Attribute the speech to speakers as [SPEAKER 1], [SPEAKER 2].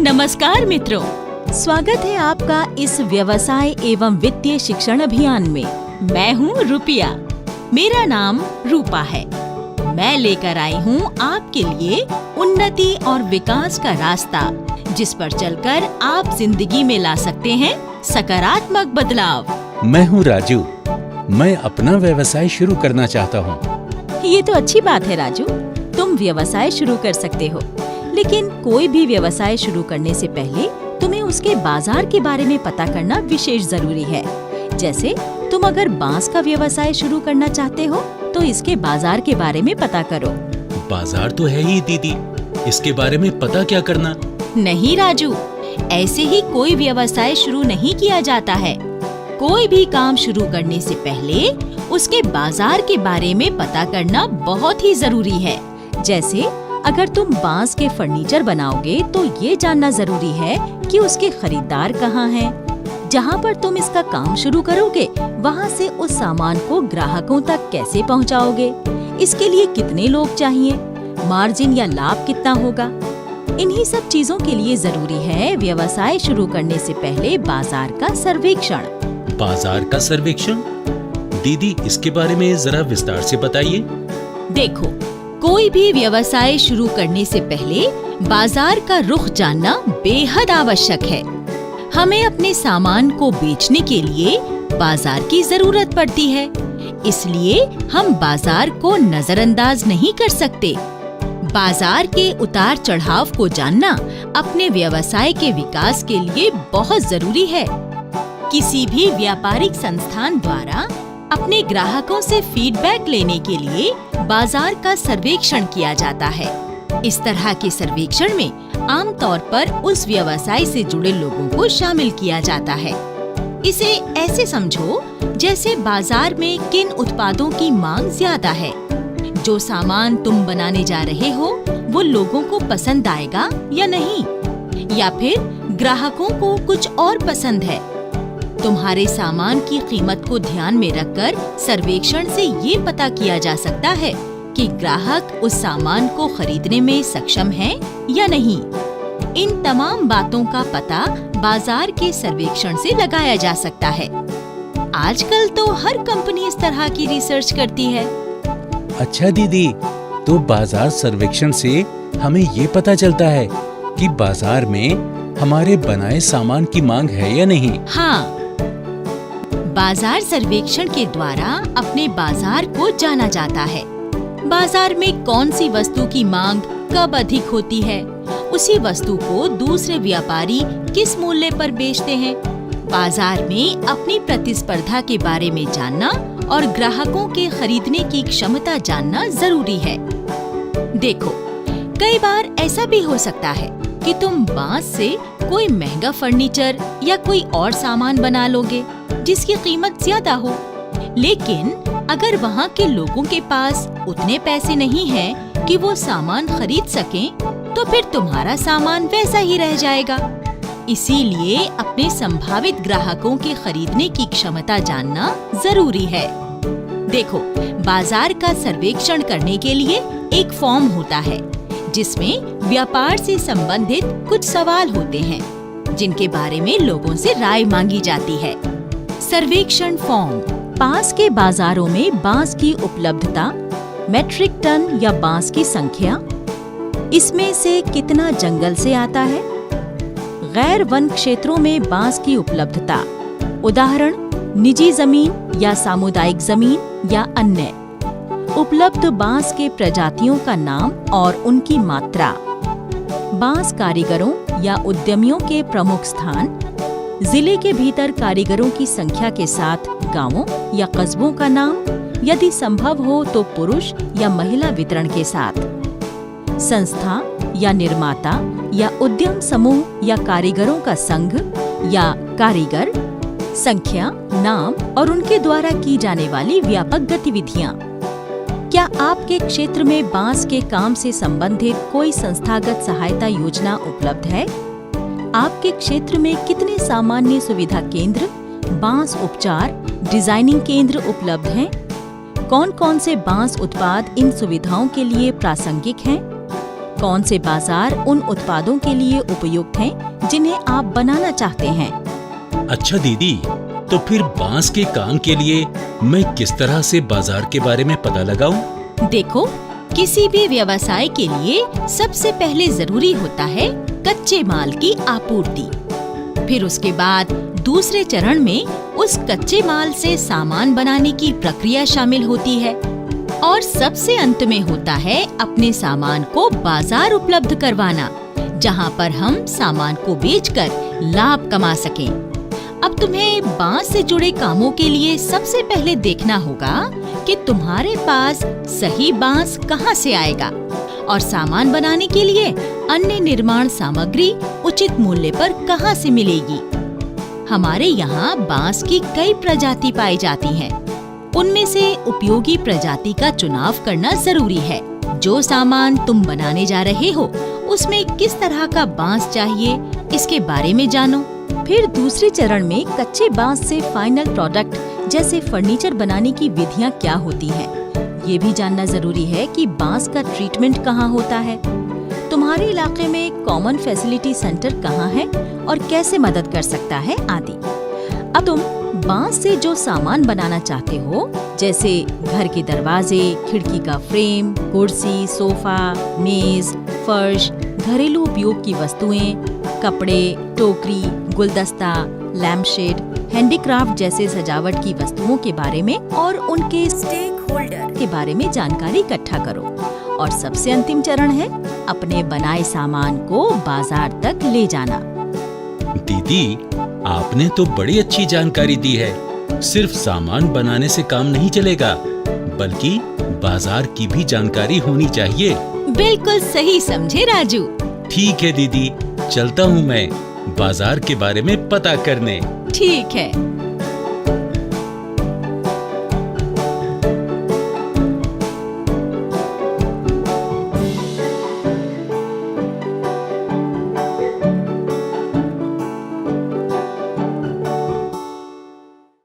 [SPEAKER 1] नमस्कार मित्रों, स्वागत है आपका इस व्यवसाय एवं वित्तीय शिक्षण अभियान में। मैं हूँ रुपिया। मेरा नाम रूपा है। मैं लेकर आई हूँ आपके लिए उन्नति और विकास का रास्ता, जिस पर चलकर आप जिंदगी में ला सकते हैं सकारात्मक बदलाव।
[SPEAKER 2] मैं हूँ राजू। मैं अपना व्यवसाय शुरू करना चाहता हूँ।
[SPEAKER 1] ये तो अच्छी बात है राजू, तुम व्यवसाय शुरू कर सकते हो। लेकिन कोई भी व्यवसाय शुरू करने से पहले तुम्हें उसके बाजार के बारे में पता करना विशेष जरूरी है। जैसे तुम अगर बांस का व्यवसाय शुरू करना चाहते हो तो इसके बाजार के बारे में पता करो।
[SPEAKER 2] बाजार तो है ही दीदी, इसके बारे में पता क्या करना?
[SPEAKER 1] नहीं राजू, ऐसे ही कोई व्यवसाय शुरू नहीं किया जाता है। कोई भी काम शुरू करने से पहले उसके बाजार के बारे में पता करना बहुत ही जरूरी है। जैसे अगर तुम बांस के फर्नीचर बनाओगे तो ये जानना जरूरी है कि उसके खरीदार कहाँ हैं। जहाँ पर तुम इसका काम शुरू करोगे वहाँ से उस सामान को ग्राहकों तक कैसे पहुँचाओगे, इसके लिए कितने लोग चाहिए, मार्जिन या लाभ कितना होगा। इन्हीं सब चीजों के लिए जरूरी है व्यवसाय शुरू करने से पहले बाजार का सर्वेक्षण।
[SPEAKER 2] बाजार का सर्वेक्षण? दीदी, इसके बारे में जरा विस्तार से बताइए।
[SPEAKER 1] देखो, कोई भी व्यवसाय शुरू करने से पहले बाजार का रुख जानना बेहद आवश्यक है। हमें अपने सामान को बेचने के लिए बाजार की जरूरत पड़ती है, इसलिए हम बाजार को नजरअंदाज नहीं कर सकते। बाजार के उतार चढ़ाव को जानना अपने व्यवसाय के विकास के लिए बहुत जरूरी है। किसी भी व्यापारिक संस्थान द्वारा अपने ग्राहकों से फीडबैक लेने के लिए बाजार का सर्वेक्षण किया जाता है। इस तरह के सर्वेक्षण में आमतौर पर उस व्यवसाय से जुड़े लोगों को शामिल किया जाता है। इसे ऐसे समझो जैसे बाजार में किन उत्पादों की मांग ज्यादा है। जो सामान तुम बनाने जा रहे हो वो लोगों को पसंद आएगा या नहीं, या फिर ग्राहकों को कुछ और पसंद है। तुम्हारे सामान की कीमत को ध्यान में रखकर सर्वेक्षण से ये पता किया जा सकता है कि ग्राहक उस सामान को खरीदने में सक्षम है या नहीं। इन तमाम बातों का पता बाजार के सर्वेक्षण से लगाया जा सकता है। आजकल तो हर कंपनी इस तरह की रिसर्च करती है।
[SPEAKER 2] अच्छा दीदी, तो बाजार सर्वेक्षण से हमें ये पता चलता है कि बाजार में हमारे बनाए सामान की मांग है या नहीं?
[SPEAKER 1] हाँ, बाजार सर्वेक्षण के द्वारा अपने बाजार को जाना जाता है। बाजार में कौन सी वस्तु की मांग कब अधिक होती है, उसी वस्तु को दूसरे व्यापारी किस मूल्य पर बेचते हैं। बाजार में अपनी प्रतिस्पर्धा के बारे में जानना और ग्राहकों के खरीदने की क्षमता जानना जरूरी है। देखो, कई बार ऐसा भी हो सकता है कि तुम बांस से कोई महंगा फर्नीचर या कोई और सामान बना लोगे जिसकी कीमत ज्यादा हो, लेकिन अगर वहाँ के लोगों के पास उतने पैसे नहीं हैं कि वो सामान खरीद सकें, तो फिर तुम्हारा सामान वैसा ही रह जाएगा। इसीलिए अपने संभावित ग्राहकों के खरीदने की क्षमता जानना जरूरी है। देखो, बाजार का सर्वेक्षण करने के लिए एक फॉर्म होता है जिसमें व्यापार से संबंधित कुछ सवाल होते हैं जिनके बारे में लोगों से राय मांगी जाती है। सर्वेक्षण फॉर्म: पास के बाजारों में बांस की उपलब्धता, मेट्रिक टन या बांस की संख्या, इसमें से कितना जंगल से आता है, गैर वन क्षेत्रों में बांस की उपलब्धता, उदाहरण निजी जमीन या सामुदायिक जमीन या अन्य, उपलब्ध बांस के प्रजातियों का नाम और उनकी मात्रा, बांस कारीगरों या उद्यमियों के प्रमुख स्थान, जिले के भीतर कारीगरों की संख्या के साथ गांवों या कस्बों का नाम, यदि संभव हो तो पुरुष या महिला वितरण के साथ, संस्था या निर्माता या उद्यम समूह या कारीगरों का संघ या कारीगर, संख्या, नाम और उनके द्वारा की जाने वाली व्यापक गतिविधियां। क्या आपके क्षेत्र में बांस के काम से संबंधित कोई संस्थागत सहायता योजना उपलब्ध है? आपके क्षेत्र में कितने सामान्य सुविधा केंद्र, बांस उपचार, डिजाइनिंग केंद्र उपलब्ध हैं? कौन कौन से बांस उत्पाद इन सुविधाओं के लिए प्रासंगिक हैं? कौन से बाजार उन उत्पादों के लिए उपयुक्त हैं जिन्हें आप बनाना चाहते हैं।
[SPEAKER 2] अच्छा दीदी, तो फिर बांस के काम के लिए मैं किस तरह से बाजार के बारे में पता लगाऊं?
[SPEAKER 1] देखो, किसी भी व्यवसाय के लिए सबसे पहले जरूरी होता है कच्चे माल की आपूर्ति। फिर उसके बाद दूसरे चरण में उस कच्चे माल से सामान बनाने की प्रक्रिया शामिल होती है और सबसे अंत में होता है अपने सामान को बाजार उपलब्ध करवाना, जहां पर हम सामान को बेचकर लाभ कमा सकें। अब तुम्हें बांस से जुड़े कामों के लिए सबसे पहले देखना होगा कि तुम्हारे पास सही बांस कहां से आएगा और सामान बनाने के लिए अन्य निर्माण सामग्री उचित मूल्य पर कहां से मिलेगी। हमारे यहाँ बांस की कई प्रजाति पाई जाती हैं। उनमें से उपयोगी प्रजाति का चुनाव करना जरूरी है। जो सामान तुम बनाने जा रहे हो उसमें किस तरह का बांस चाहिए, इसके बारे में जानो। फिर दूसरे चरण में कच्चे बांस से फाइनल प्रोडक्ट जैसे फर्नीचर बनाने की विधियां क्या होती हैं। ये भी जानना जरूरी है कि बांस का ट्रीटमेंट कहाँ होता है, तुम्हारे इलाके में कॉमन फैसिलिटी सेंटर कहाँ है और कैसे मदद कर सकता है आदि। अब तुम बांस से जो सामान बनाना चाहते हो, जैसे घर के दरवाजे, खिड़की का फ्रेम, कुर्सी, सोफा, मेज, फर्श, घरेलू उपयोग की वस्तुएं, कपड़े, टोकरी, गुलदस्ता, लैम्पशेड, हैंडीक्राफ्ट जैसे सजावट की वस्तुओं के बारे में और उनके स्टेक होल्डर के बारे में जानकारी इकट्ठा करो। और सबसे अंतिम चरण है अपने बनाए सामान को बाजार तक ले जाना।
[SPEAKER 2] दीदी, आपने तो बड़ी अच्छी जानकारी दी है। सिर्फ सामान बनाने से काम नहीं चलेगा, बल्कि बाजार की भी जानकारी होनी चाहिए।
[SPEAKER 1] बिल्कुल सही समझे राजू।
[SPEAKER 2] ठीक है दीदी, चलता हूँ मैं बाजार के बारे में पता करने।
[SPEAKER 1] ठीक है।